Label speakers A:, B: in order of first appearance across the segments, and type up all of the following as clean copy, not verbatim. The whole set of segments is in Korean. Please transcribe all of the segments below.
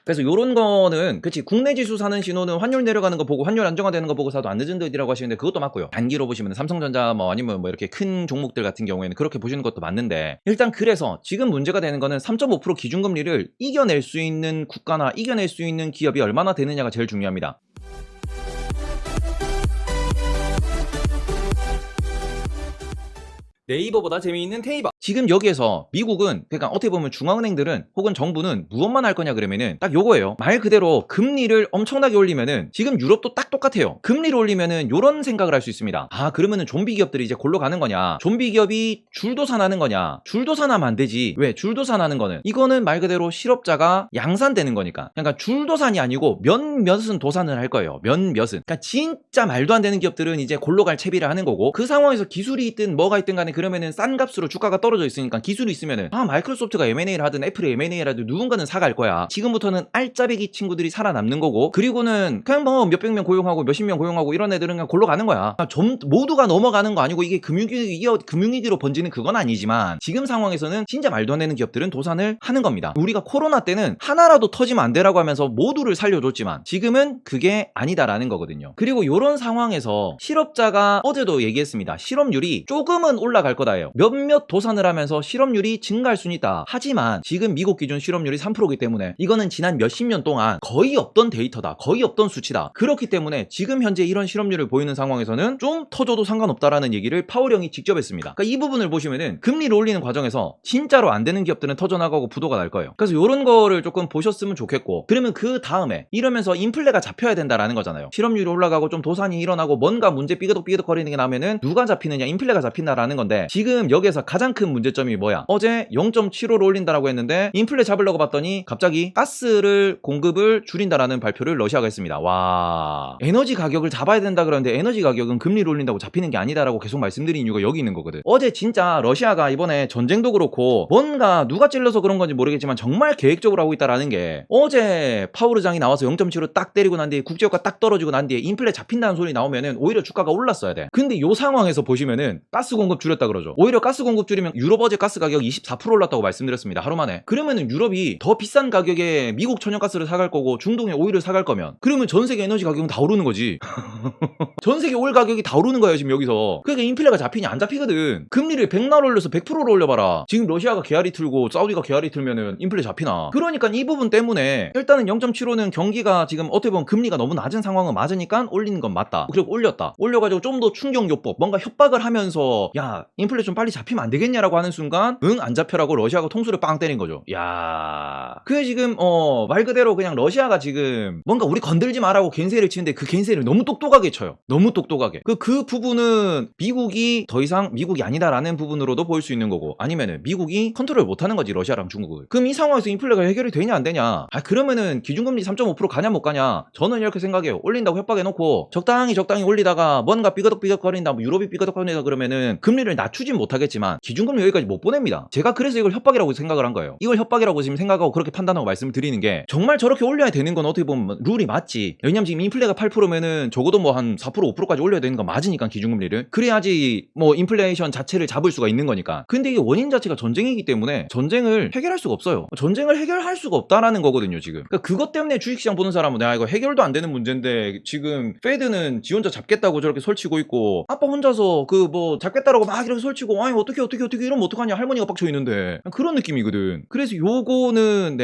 A: 그래서 요런 거는 그치 국내 지수 사는 신호는 환율 내려가는 거 보고 환율 안정화되는 거 보고 사도 안 늦은 듯이라고 하시는데 그것도 맞고요. 단기로 보시면 삼성전자 뭐 아니면 뭐 이렇게 큰 종목들 같은 경우에는 그렇게 보시는 것도 맞는데, 일단 그래서 지금 문제가 되는 거는 3.5% 기준금리를 이겨낼 수 있는 국가나 이겨낼 수 있는 기업이 얼마나 되느냐가 제일 중요합니다. 네이버보다 재미있는 테이버. 지금 여기에서 미국은, 그러니까 어떻게 보면 중앙은행들은 혹은 정부는 무엇만 할 거냐 그러면은 딱 요거예요. 말 그대로 금리를 엄청나게 올리면은, 지금 유럽도 딱 똑같아요. 금리를 올리면은 요런 생각을 할 수 있습니다. 아, 그러면은 좀비 기업들이 이제 골로 가는 거냐, 좀비 기업이 줄도산하는 거냐. 줄도산하면 안 되지. 왜? 줄도산하는 거는 이거는 말 그대로 실업자가 양산되는 거니까. 그러니까 줄도산이 아니고 몇몇은 도산을 할 거예요. 몇몇은. 그러니까 진짜 말도 안 되는 기업들은 이제 골로 갈 채비를 하는 거고, 그 상황에서 기술이 있든 뭐가 있든 간에 그러면은 싼 값으로 주가가 떨어져 있으니까 기술이 있으면은 마이크로소프트가 M&A를 하든 애플이 M&A를 하든 누군가는 사갈 거야. 지금부터는 알짜배기 친구들이 살아남는 거고, 그리고는 그냥 뭐 몇백 명 고용하고 몇십 명 고용하고 이런 애들은 그냥 골로 가는 거야. 모두가 넘어가는 거 아니고 이게 금융위기로 번지는 그건 아니지만, 지금 상황에서는 진짜 말도 안 되는 기업들은 도산을 하는 겁니다. 우리가 코로나 때는 하나라도 터지면 안 되라고 하면서 모두를 살려줬지만 지금은 그게 아니다라는 거거든요. 그리고 이런 상황에서 실업자가, 어제도 얘기했습니다. 실업률이 조금은 올라갈 거다예요. 몇몇 도산을 하면서 실업률이 증가할 수는 있다. 하지만 지금 미국 기준 실업률이 3%이기 때문에 이거는 지난 몇십 년 동안 거의 없던 데이터다. 거의 없던 수치다. 그렇기 때문에 지금 현재 이런 실업률을 보이는 상황에서는 좀 터져도 상관없다라는 얘기를 파월 형이 직접 했습니다. 그러니까 이 부분을 보시면은 금리를 올리는 과정에서 진짜로 안 되는 기업들은 터져나가고 부도가 날 거예요. 그래서 이런 거를 조금 보셨으면 좋겠고, 그러면 그 다음에 이러면서 인플레가 잡혀야 된다라는 거잖아요. 실업률이 올라가고 좀 도산이 일어나고 뭔가 문제 삐그덕삐그덕거리는 게 나면은 누가 잡히느냐, 인플레가 잡힌다라는 건데, 지금 여기에서 가장 큰 문제점이 뭐야? 어제 0.75로 올린다라고 했는데 인플레 잡으려고 봤더니 갑자기 가스를 공급을 줄인다라는 발표를 러시아가 했습니다. 와, 에너지 가격을 잡아야 된다 그러는데 에너지 가격은 금리를 올린다고 잡히는 게 아니다라고 계속 말씀드린 이유가 여기 있는 거거든. 어제 진짜 러시아가 이번에 전쟁도 그렇고 뭔가 누가 찔러서 그런 건지 모르겠지만 정말 계획적으로 하고 있다라는 게, 어제 파우르장이 나와서 0.75로 딱 때리고 난 뒤에 국제유가 딱 떨어지고 난 뒤에 인플레 잡힌다는 소리 나오면은 오히려 주가가 올랐어야 돼. 근데 요 상황에서 보시면은 가스 공급 줄였다 그러죠. 오히려 가스 공급 줄이면 유럽 어제 가스 가격 24% 올랐다고 말씀드렸습니다. 하루 만에. 그러면은 유럽이 더 비싼 가격에 미국 천연가스를 사갈 거고 중동의 오일을 사갈 거면, 그러면 전 세계 에너지 가격은 다 오르는 거지. 전 세계 오일 가격이 다 오르는 거예요 지금 여기서. 그러니까 인플레가 잡히냐? 안 잡히거든. 금리를 100날 올려서 100%로 올려봐라. 지금 러시아가 개아리 틀고 사우디가 개아리 틀면은 인플레 잡히나? 그러니까 이 부분 때문에 일단은 0.75는 경기가 지금 어떻게 보면 금리가 너무 낮은 상황은 맞으니까 올리는 건 맞다. 그리고 올렸다. 올려가지고 좀 더 충격요법, 뭔가 협박을 하면서 야 인플레 좀 빨리 잡히면 안 되겠냐라고 하는 순간 응 안 잡혀라고 러시아가 통수를 빵 때린 거죠. 야, 그게 지금 말 그대로 그냥 러시아가 지금 뭔가 우리 건들지 마라고 겐세를 치는데 그 겐세를 너무 똑똑하게 쳐요. 너무 똑똑하게. 그 부분은 미국이 더 이상 미국이 아니다라는 부분으로도 보일 수 있는 거고, 아니면은 미국이 컨트롤 못하는 거지 러시아랑 중국을. 그럼 이 상황에서 인플레가 해결이 되냐 안 되냐? 그러면은 기준금리 3.5% 가냐 못 가냐? 저는 이렇게 생각해요. 올린다고 협박해놓고 적당히 올리다가 뭔가 삐그덕삐그덕거린다, 뭐 유럽이 삐그덕거린다 그러면은 금리를 낮추진 못하겠지만 기준금리 여기까지 못 보냅니다. 제가 그래서 이걸 협박이라고 생각을 한 거예요. 이걸 협박이라고 지금 생각하고 그렇게 판단하고 말씀을 드리는 게, 정말 저렇게 올려야 되는 건 어떻게 보면 룰이 맞지. 왜냐면 지금 인플레가 8%면은 적어도 뭐 한 4% 5%까지 올려야 되는 건 맞으니까 기준금리를. 그래야지 뭐 인플레이션 자체를 잡을 수가 있는 거니까. 근데 이게 원인 자체가 전쟁이기 때문에 전쟁을 해결할 수가 없어요. 전쟁을 해결할 수가 없다라는 거거든요 지금. 그러니까 그것 때문에 주식시장 보는 사람은 야 이거 해결도 안 되는 문제인데 지금 페드는 지 혼자 잡겠다고 저렇게 설치고 있고, 아빠 혼자서 그 뭐 잡겠다라고 막 이렇게 설치고, 아니 어떻게 이러면 어떡하냐, 할머니가 빡쳐 있는데, 그런 느낌이거든. 그래서 요거는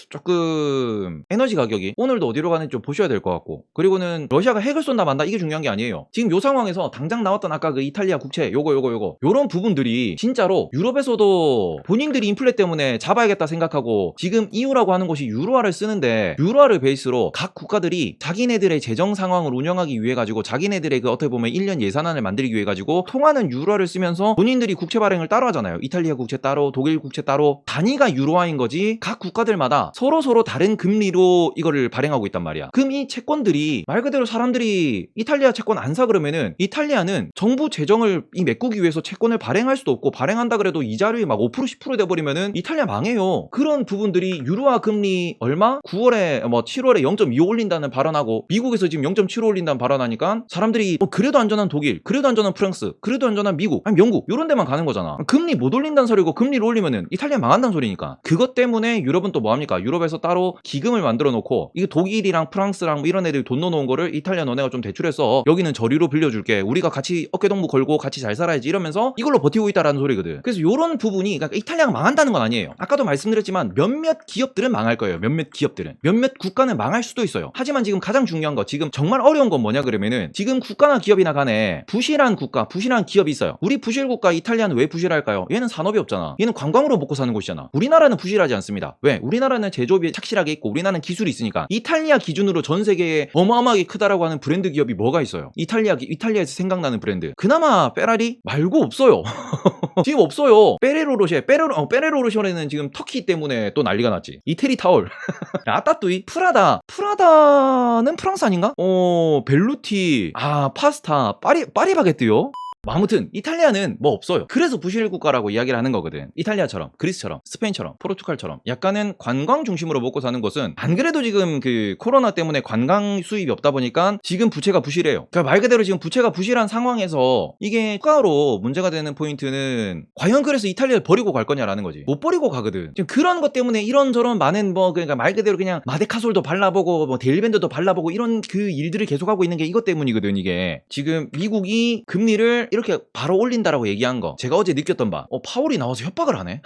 A: 조금 에너지 가격이 오늘도 어디로 가는지 좀 보셔야 될 것 같고, 그리고는 러시아가 핵을 쏜다 만다 이게 중요한 게 아니에요. 지금 요 상황에서 당장 나왔던 아까 그 이탈리아 국채 요거 요런 부분들이 진짜로 유럽에서도 본인들이 인플레 때문에 잡아야겠다 생각하고 지금 이유라고 하는 것이 유로화를 쓰는데, 유로화를 베이스로 각 국가들이 자기네들의 재정 상황을 운영하기 위해 가지고 자기네들의 그 어떻게 보면 1년 예산안을 만들기 위해 가지고 통하는 유로화를 쓰면서 본인들이 국채 발행을 따로 하잖아요. 이탈리아 국채 따로, 독일 국채 따로. 단위가 유로화인 거지 각 국가들마다 서로 다른 금리로 이거를 발행하고 있단 말이야. 그럼 이 채권들이 말 그대로 사람들이 이탈리아 채권 안 사 그러면은 이탈리아는 정부 재정을 메꾸기 위해서 채권을 발행할 수도 없고, 발행한다 그래도 이자율이 막 5% 10% 돼버리면은 이탈리아 망해요. 그런 부분들이 유로화 금리 얼마? 9월에 7월에 0.25 올린다는 발언하고 미국에서 지금 0.75 올린다는 발언하니까 사람들이 그래도 안전한 독일, 그래도 안전한 프랑스, 그래도 안전한 미국, 아니 영국 이런 데만 가는 거잖아. 금리 못 올린다는 소리고 금리를 올리면은 이탈리아 망한다는 소리니까. 그것 때문에 유럽은 또 뭐합니까? 유럽에서 따로 기금을 만들어 놓고 이게 독일이랑 프랑스랑 뭐 이런 애들이 돈 넣어놓은 거를 이탈리아 너네가 좀 대출해서 여기는 저리로 빌려줄게. 우리가 같이 어깨동무 걸고 같이 잘 살아야지 이러면서 이걸로 버티고 있다라는 소리거든. 그래서 요런 부분이 그러니까 이탈리아가 망한다는 건 아니에요. 아까도 말씀드렸지만 몇몇 기업들은 망할 거예요. 몇몇 기업들은. 몇몇 국가는 망할 수도 있어요. 하지만 지금 가장 중요한 거 지금 정말 어려운 건 뭐냐 그러면은 지금 국가나 기업이나 간에 부실한 국가, 부실한 기업이 있어요. 우리 부실 국가 이탈리아는 왜 부실할까요? 얘는 산업이 없잖아. 얘는 관광으로 먹고 사는 곳이잖아. 우리나라는 부실하지 않습니다. 왜? 우리나라는 제조업이 착실하게 있고 우리나라는 기술이 있으니까. 이탈리아 기준으로 전 세계에 어마어마하게 크다라고 하는 브랜드 기업이 뭐가 있어요? 이탈리아에서 생각나는 브랜드. 그나마 페라리 말고 없어요. 지금 없어요. 페레로로쉐는 지금 터키 때문에 또 난리가 났지. 이태리 타올. 아따뚜이. 프라다는 프랑스 아닌가? 벨루티. 파스타. 파리바게뜨요? 아무튼 이탈리아는 뭐 없어요. 그래서 부실 국가라고 이야기를 하는 거거든. 이탈리아처럼, 그리스처럼, 스페인처럼, 포르투갈처럼 약간은 관광 중심으로 먹고 사는 곳은 안 그래도 지금 그 코로나 때문에 관광 수입이 없다 보니까 지금 부채가 부실해요. 그러니까 말 그대로 지금 부채가 부실한 상황에서 이게 추가로 문제가 되는 포인트는 과연 그래서 이탈리아를 버리고 갈 거냐라는 거지. 못 버리고 가거든. 지금 그런 것 때문에 이런저런 많은 뭐 그러니까 말 그대로 그냥 마데카솔도 발라보고 뭐 데일밴드도 발라보고 이런 그 일들을 계속하고 있는 게 이것 때문이거든. 이게 지금 미국이 금리를 이렇게 바로 올린다라고 얘기한 거 제가 어제 느꼈던 바 파월이 나와서 협박을 하네.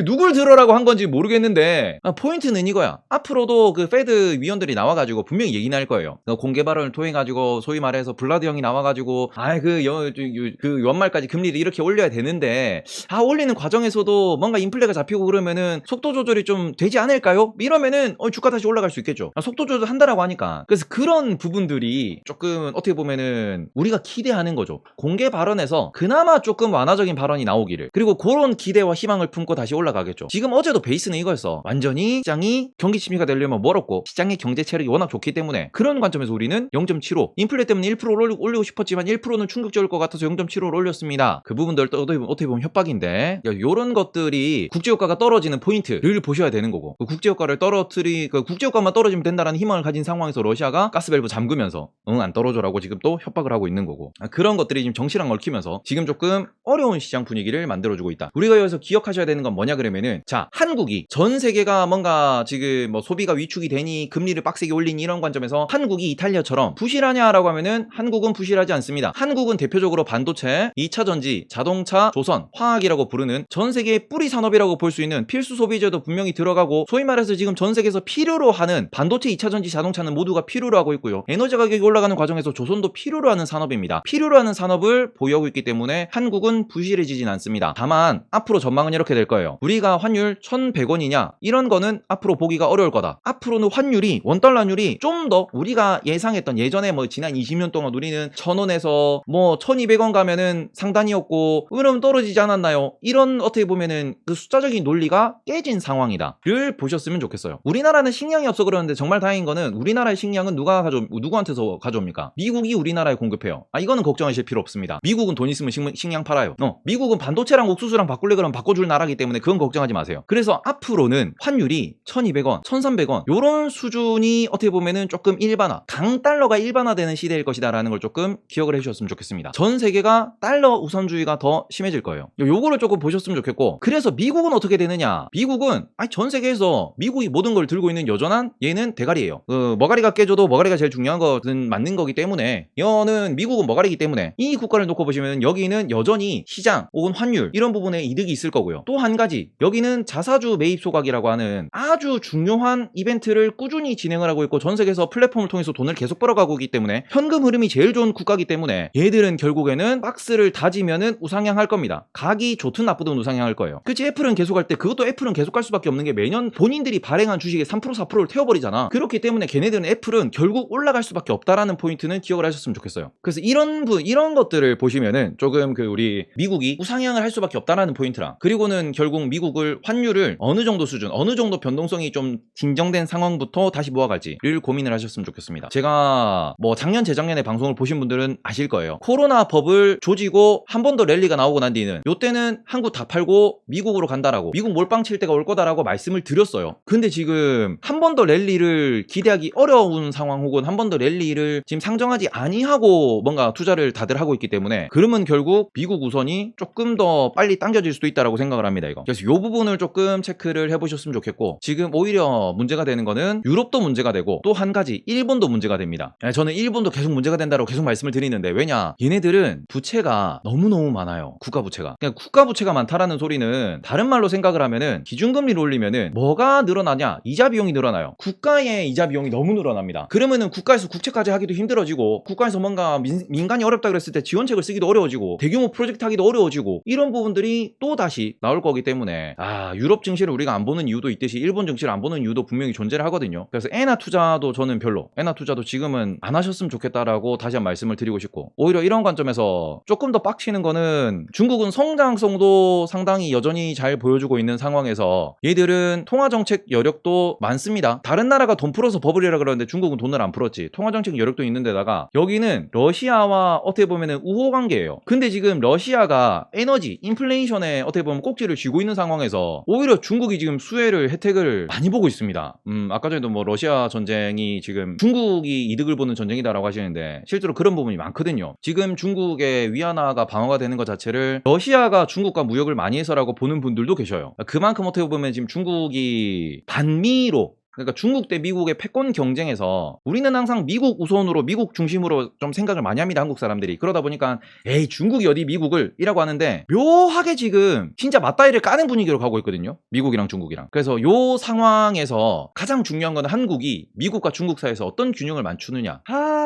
A: 누굴 들으라고 한 건지 모르겠는데 포인트는 이거야. 앞으로도 그 페드 위원들이 나와가지고 분명히 얘기는 할 거예요. 공개 발언을 통해가지고 소위 말해서 블라드 형이 나와가지고 그 연말까지 금리를 이렇게 올려야 되는데 올리는 과정에서도 뭔가 인플레가 잡히고 그러면은 속도 조절이 좀 되지 않을까요? 이러면은 주가 다시 올라갈 수 있겠죠. 속도 조절 한다라고 하니까. 그래서 그런 부분들이 조금 어떻게 보면은 우리가 기대하는 거죠. 공개 발언에서 그나마 조금 완화적인 발언이 나오기를. 그리고 그런 기대와 희망을 품고 다시 올라가겠죠. 지금 어제도 베이스는 이거였어. 완전히 시장이 경기 침체가 되려면 멀었고 시장의 경제 체력이 워낙 좋기 때문에 그런 관점에서 우리는 0.75 인플레 때문에 1%를 올리고 싶었지만 1%는 충격적일 것 같아서 0.75를 올렸습니다. 그 부분들 어떻게 보면 협박인데 요런 것들이 국제유가가 떨어지는 포인트를 보셔야 되는 거고 그 국제유가만 떨어지면 된다라는 희망을 가진 상황에서 러시아가 가스밸브 잠그면서 안 떨어져라고 지금 또 협박을 하고 있는 거고 그런 것들이 지금 정시랑 얽히면서 지금 조금 어려운 시장 분위기를 만들어주고 있다. 우리가 여기서 기억하셔야 되는 건 뭐냐 그러면은 자 한국이 전 세계가 뭔가 지금 뭐 소비가 위축이 되니 금리를 빡세게 올리니 이런 관점에서 한국이 이탈리아처럼 부실하냐라고 하면은 한국은 부실하지 않습니다. 한국은 대표적으로 반도체, 2차전지, 자동차, 조선, 화학이라고 부르는 전 세계의 뿌리 산업이라고 볼 수 있는 필수 소비재도 분명히 들어가고 소위 말해서 지금 전 세계에서 필요로 하는 반도체, 2차전지, 자동차는 모두가 필요로 하고 있고요. 에너지 가격이 올라가는 과정에서 조선도 필요로 하는 산업입니다. 필요로 하는 산업을 보유하고 있기 때문에 한국은 부실해지진 않습니다. 다만 앞으로 전망은 이렇게 될 거예요. 우리가 환율 1,100원이냐 이런 거는 앞으로 보기가 어려울 거다. 앞으로는 환율이 원달러율이 좀 더 우리가 예상했던 예전에 뭐 지난 20년 동안 우리는 1,000원에서 뭐 1,200원 가면은 상단이었고 그럼 떨어지지 않았나요? 이런 어떻게 보면은 그 숫자적인 논리가 깨진 상황이다를 보셨으면 좋겠어요. 우리나라는 식량이 없어 그러는데 정말 다행인 거는 우리나라의 식량은 누구한테서 가져옵니까? 미국이 우리나라에 공급해요. 이거는 걱정하실 필요 없습니다. 미국은 돈 있으면 식량 팔아요. 미국은 반도체랑 옥수수랑 바꿀래 그러면 바꿔줄 나라기 때문에 그건 걱정하지 마세요. 그래서 앞으로는 환율이 1,200원, 1,300원 요런 수준이 어떻게 보면은 조금 일반화, 강달러가 일반화되는 시대일 것이다라는 걸 조금 기억을 해주셨으면 좋겠습니다. 전 세계가 달러 우선주의가 더 심해질 거예요. 요거를 조금 보셨으면 좋겠고 그래서 미국은 어떻게 되느냐? 미국은 전 세계에서 미국이 모든 걸 들고 있는 여전한 얘는 대가리예요. 머가리가 깨져도 머가리가 제일 중요한 것은 맞는 거기 때문에 얘는 미국은 머가리이기 때문에 이 국가를 놓고 보시면 여기는 여전히 시장 혹은 환율 이런 부분에 이득이 있을 거고요. 또 한 가지 여기는 자사주 매입 소각이라고 하는 아주 중요한 이벤트를 꾸준히 진행을 하고 있고 전 세계에서 플랫폼을 통해서 돈을 계속 벌어가고 있기 때문에 현금 흐름이 제일 좋은 국가이기 때문에 얘들은 결국에는 박스를 다지면은 우상향할 겁니다. 각이 좋든 나쁘든 우상향할 거예요. 그치 애플은 계속 할 때 그것도 애플은 계속 갈 수밖에 없는 게 매년 본인들이 발행한 주식의 3% 4%를 태워버리잖아. 그렇기 때문에 걔네들은 애플은 결국 올라갈 수밖에 없다라는 포인트는 기억을 하셨으면 좋겠어요. 그래서 이런 것들을 보시면은 조금 우리 미국이 우상향을 할 수밖에 없다라는 포인트랑 그리고는 결국 미국을 환율을 어느 정도 수준 어느 정도 변동성이 좀 진정된 상황부터 다시 모아갈지를 고민을 하셨으면 좋겠습니다. 제가 뭐 작년 재작년에 방송을 보신 분들은 아실 거예요. 코로나 법을 조지고 한 번 더 랠리가 나오고 난 뒤는 요때는 한국 다 팔고 미국으로 간다라고 미국 몰빵 칠 때가 올 거다라고 말씀을 드렸어요. 근데 지금 한 번 더 랠리를 기대하기 어려운 상황 혹은 한 번 더 랠리를 지금 상정하지 아니하고 뭔가 투자를 다들 하고 하고 있기 때문에 그러면 결국 미국 우선이 조금 더 빨리 당겨질 수도 있다라고 생각을 합니다. 이거. 그래서 이 부분을 조금 체크를 해보셨으면 좋겠고, 지금 오히려 문제가 되는 거는 유럽도 문제가 되고 또 한 가지 일본도 문제가 됩니다. 저는 일본도 계속 문제가 된다고 계속 말씀을 드리는데, 왜냐, 얘네들은 부채가 너무너무 많아요. 국가 부채가. 그냥 국가 부채가 많다라는 소리는 다른 말로 생각을 하면은 기준금리를 올리면은 뭐가 늘어나냐? 이자 비용이 늘어나요. 국가의 이자 비용이 너무 늘어납니다. 그러면은 국가에서 국채까지 하기도 힘들어지고, 국가에서 뭔가 민간이 어렵다 그랬을 때 지원책을 쓰기도 어려워지고, 대규모 프로젝트 하기도 어려워지고, 이런 부분들이 또 다시 나올 거기 때문에 유럽 증시를 우리가 안 보는 이유도 있듯이 일본 증시를 안 보는 이유도 분명히 존재를 하거든요. 그래서 엔화 투자도 저는 별로, 엔화 투자도 지금은 안 하셨으면 좋겠다라고 다시 한 말씀을 드리고 싶고, 오히려 이런 관점에서 조금 더 빡치는 거는 중국은 성장성도 상당히 여전히 잘 보여주고 있는 상황에서 얘들은 통화정책 여력도 많습니다. 다른 나라가 돈 풀어서 버블이라 그러는데 중국은 돈을 안 풀었지. 통화정책 여력도 있는데다가 여기는 러시아와 어떻게 보면은 우호관계예요. 근데 지금 러시아가 에너지, 인플레이션에 어떻게 보면 꼭지를 쥐고 있는 상황에서 오히려 중국이 지금 수혜를, 혜택을 많이 보고 있습니다. 아까 전에도 뭐 러시아 전쟁이 지금 중국이 이득을 보는 전쟁이다라고 하시는데 실제로 그런 부분이 많거든요. 지금 중국의 위안화가 방어가 되는 것 자체를 러시아가 중국과 무역을 많이 해서라고 보는 분들도 계셔요. 그만큼 어떻게 보면 지금 중국이 반미로, 그러니까 중국 대 미국의 패권 경쟁에서 우리는 항상 미국 우선으로, 미국 중심으로 좀 생각을 많이 합니다, 한국 사람들이. 그러다 보니까 에이 중국이 어디 미국을 이라고 하는데, 묘하게 지금 진짜 맞다이를 까는 분위기로 가고 있거든요, 미국이랑 중국이랑. 그래서 요 상황에서 가장 중요한 건 한국이 미국과 중국 사이에서 어떤 균형을 맞추느냐.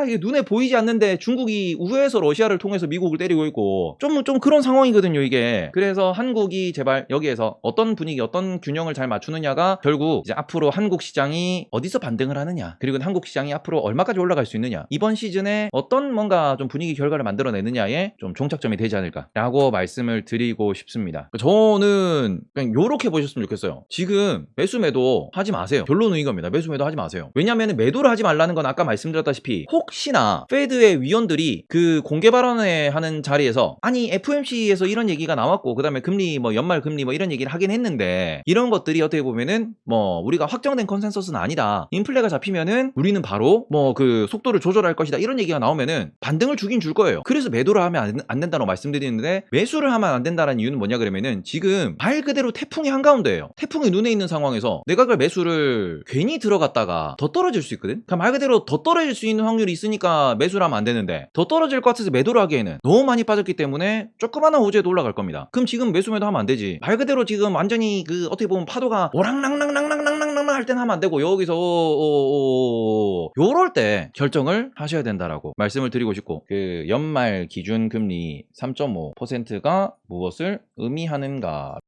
A: 이게 눈에 보이지 않는데 중국이 우회해서 러시아를 통해서 미국을 때리고 있고, 좀 그런 상황이거든요, 이게. 그래서 한국이 제발 여기에서 어떤 분위기, 어떤 균형을 잘 맞추느냐가 결국 이제 앞으로 한국 시장이 어디서 반등을 하느냐, 그리고 한국 시장이 앞으로 얼마까지 올라갈 수 있느냐, 이번 시즌에 어떤 뭔가 좀 분위기 결과를 만들어내느냐에 좀 종착점이 되지 않을까라고 말씀을 드리고 싶습니다. 저는 그냥 요렇게 보셨으면 좋겠어요. 지금 매수 매도 하지 마세요. 결론은 이겁니다. 매수 매도 하지 마세요. 왜냐면 매도를 하지 말라는 건 아까 말씀드렸다시피 혹시나 페드의 위원들이 그 공개 발언회 하는 자리에서, 아니 FOMC에서 이런 얘기가 나왔고, 그 다음에 금리 뭐 연말 금리 뭐 이런 얘기를 하긴 했는데, 이런 것들이 어떻게 보면은 뭐 우리가 확정된 컨센서스는 아니다, 인플레가 잡히면은 우리는 바로 뭐 그 속도를 조절할 것이다, 이런 얘기가 나오면은 반등을 주긴 줄 거예요. 그래서 매도를 하면 안 된다고 말씀드리는데, 매수를 하면 안 된다는 이유는 뭐냐 그러면은, 지금 말 그대로 태풍이 한가운데예요. 태풍이 눈에 있는 상황에서 내가 그 매수를 괜히 들어갔다가 더 떨어질 수 있거든. 그러니까 말 그대로 더 떨어질 수 있는 확률이 있으니까 매수를 하면 안 되는데, 더 떨어질 것 같아서 매도를 하기에는 너무 많이 빠졌기 때문에 조그마한 호재도 올라갈 겁니다. 그럼 지금 매수 매도 하면 안 되지. 말 그대로 지금 완전히 그 어떻게 보면 파도가 오랑랑랑랑랑랑랑랑 할 땐 하면 안 되고, 여기서 요럴 때 결정을 하셔야 된다라고 말씀을 드리고 싶고, 그 연말 기준 금리 3.5%가 무엇을 의미하는가.